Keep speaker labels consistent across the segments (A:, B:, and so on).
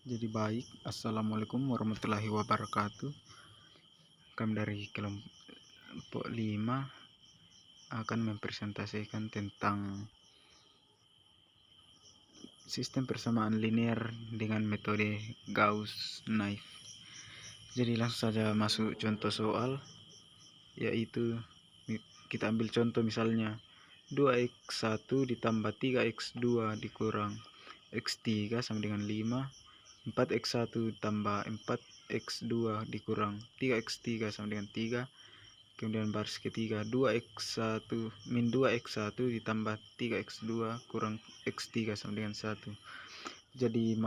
A: Jadi baik, Assalamualaikum warahmatullahi wabarakatuh. Kami dari kelompok 5 akan mempresentasikan tentang sistem persamaan linear dengan metode Gauss-Naif. Jadi langsung saja masuk contoh soal, yaitu kita ambil contoh misalnya 2x1 ditambah 3x2 dikurang x3 sama dengan 5, 4x1 tambah 4x2 dikurang 3x3 sama dengan 3. Kemudian baris ketiga 2x1 min 2x1 ditambah 3x2 kurang x3 sama dengan 1. Jadi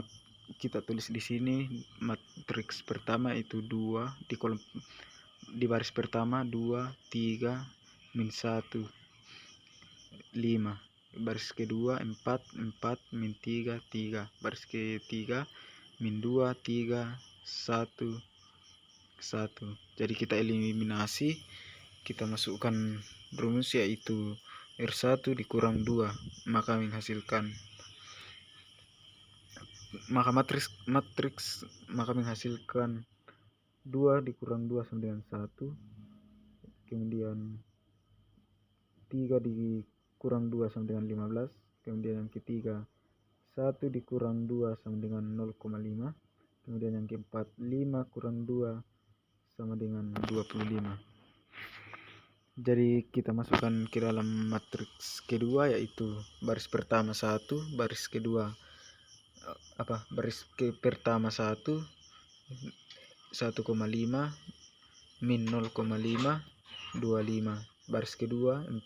A: kita tulis di sini matriks pertama itu 2 di baris pertama 2 3 min 1 5, baris kedua 4 4 min 3 3, baris ketiga min 2 3 1 1. Jadi kita eliminasi, kita masukkan rumus yaitu R1 dikurang 2, maka menghasilkan 2 dikurang 2 sama dengan 1. Kemudian 3 dikurang 2 sama dengan 15. Kemudian yang ketiga 1 dikurang 2 sama dengan 0,5. Kemudian yang keempat 5 kurang 2 sama dengan 25. Jadi kita masukkan ke dalam matriks kedua, yaitu baris pertama 1, baris kedua baris pertama 1 1,5 min 0,5 25, baris kedua 4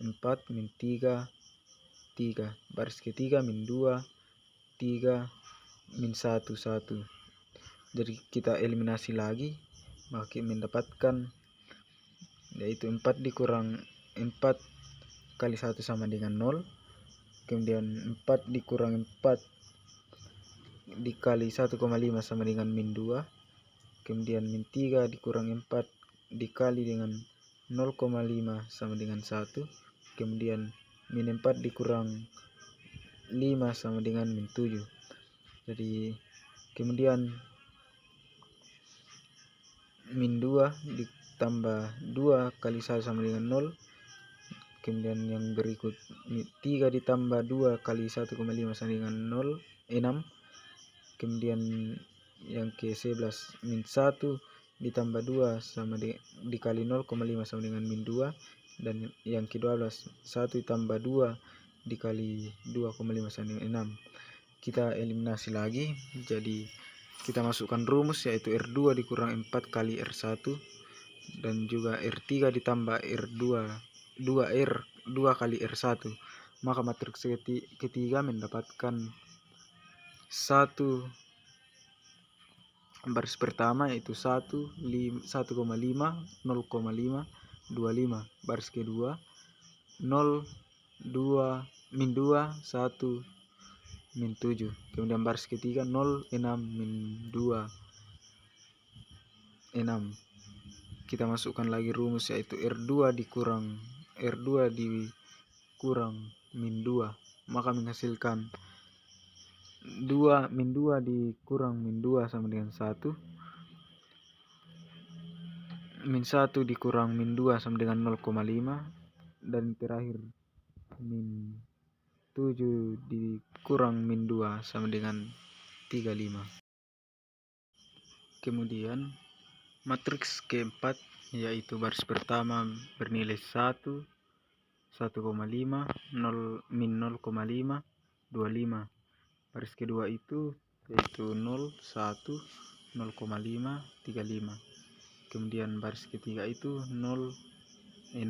A: 4 min 3 3, baris ketiga min 2 3 min 1 1. Jadi kita eliminasi lagi, maka mendapatkan yaitu 4 dikurang 4 kali 1 sama dengan 0. Kemudian 4 dikurang 4 dikali 1,5 sama dengan min 2. Kemudian min 3 dikurang 4 dikali dengan 0,5 sama dengan 1. Kemudian min 4 dikurang 5 sama dengan min 7. Jadi kemudian min 2 ditambah 2 kali 1 sama dengan 0. Kemudian yang berikut 3 ditambah 2 kali 1,5 sama dengan 0 6. Kemudian yang ke 11 min 1 ditambah 2 sama dikali 0,5 sama dengan min 2. Dan yang ke 12 1 ditambah 2 dikali 2,5 sama dengan 6. Kita eliminasi lagi, jadi kita masukkan rumus yaitu R2 dikurang 4 kali R1 dan juga R3 ditambah R2 2 kali R1, maka matriks ketiga mendapatkan 1 baris pertama yaitu 1 1,5 0,5 25, baris kedua 0 2 min 2 1 min 7, kemudian baris ketiga 0 6 min 2 6. Kita masukkan lagi rumus yaitu R2 dikurang min 2, maka menghasilkan 2 min 2 dikurang min 2 sama dengan 1. Min 1 dikurang min 2 sama dengan 0,5. Dan terakhir min 7 dikurang min 2 sama dengan 35. Kemudian matriks keempat yaitu baris pertama bernilai 1 1,5 0 min 0,5 25. Baris kedua itu yaitu 0 1 0,5 35. Kemudian baris ketiga itu 0 6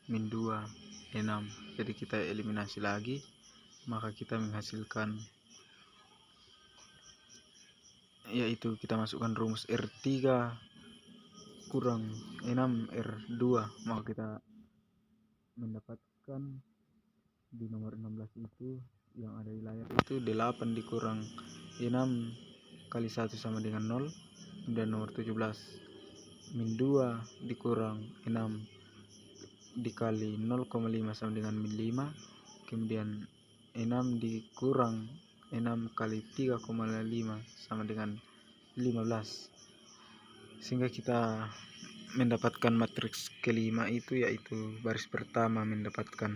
A: min 2 6. Jadi kita eliminasi lagi, maka kita menghasilkan yaitu kita masukkan rumus R3 kurang 6 R2, maka kita mendapatkan di nomor 16 itu yang ada di layar itu 8 dikurang 6 kali 1 sama dengan 0. Dan nomor 17 min 2 dikurang 6 dikali 0,5 sama dengan min 5. Kemudian 6 dikurang 6 kali 3,5 sama dengan 15. Sehingga kita mendapatkan matriks kelima itu, yaitu baris pertama mendapatkan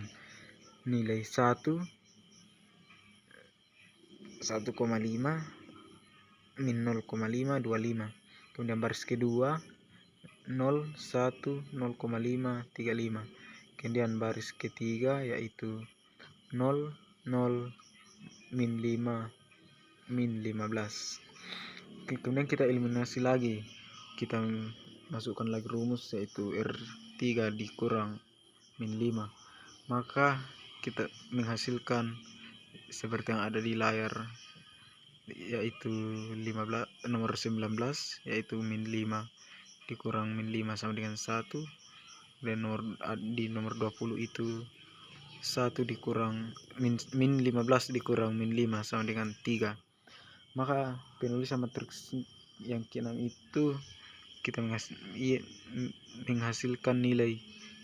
A: nilai 1, 1,5, min 0,5, 25. Kemudian baris kedua 0, 1, 0,5, 35. Kemudian baris ketiga yaitu 0, 0, min 5, min 15. Kemudian kita eliminasi lagi, kita masukkan lagi rumus, yaitu R3 dikurang min 5, maka kita menghasilkan seperti yang ada di layar, yaitu nomor 19, yaitu min 5 dikurang min 5 sama dengan 1, dan di nomor 20 itu 1 dikurang min 15 dikurang min 5 sama dengan 3. Maka penulisan matriks yang keenam itu kita menghasilkan nilai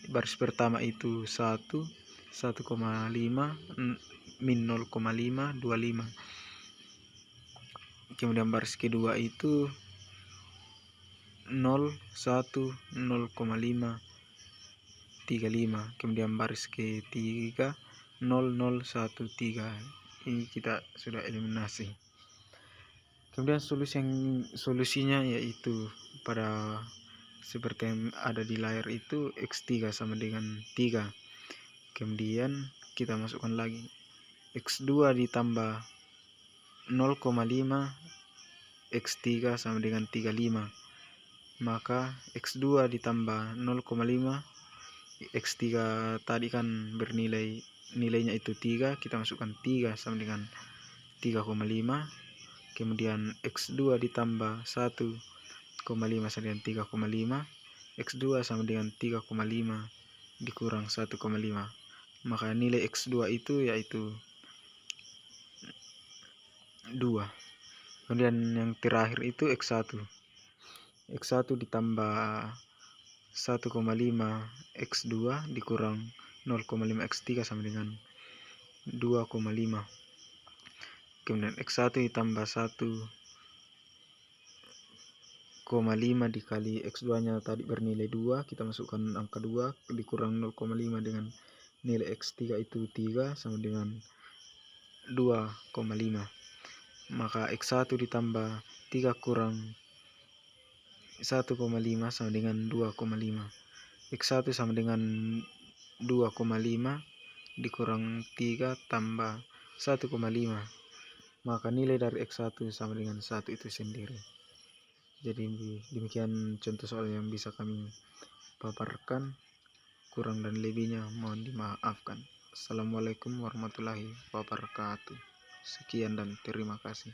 A: baris pertama itu 1, 1,5, min 0,5, 25. Kemudian baris kedua itu 0, 1, 0,5, 35. Kemudian baris ketiga 0, 0, 1, 3. Ini kita sudah eliminasi. Kemudian solusinya yaitu pada seperti yang ada di layar itu, X3 sama dengan 3. Kemudian kita masukkan lagi X2 ditambah 0,5, X3 sama dengan 35. Maka X2 ditambah 0,5, X3 tadi kan nilainya itu 3, kita masukkan 3 sama dengan 3,5. Kemudian X2 ditambah 1,5 sama dengan 3,5, X2 sama dengan 3,5 dikurang 1,5. Maka nilai X2 itu yaitu 2. Kemudian yang terakhir itu X1. X1 ditambah 1,5 X2 dikurang 0,5 X3 sama dengan 2,5. Kemudian X1 ditambah 1,5 dikali X2 nya tadi bernilai 2, kita masukkan angka 2 dikurang 0,5 dengan nilai X3 itu 3 sama dengan 2,5. Maka X1 ditambah 3 kurang 1,5 sama dengan 2,5. X1 sama dengan 2,5 dikurang 3 tambah 1,5. Maka nilai dari X1 sama dengan 1 itu sendiri. Jadi demikian contoh soal yang bisa kami paparkan. Kurang dan lebihnya mohon dimaafkan. Assalamualaikum warahmatullahi wabarakatuh. Sekian dan terima kasih.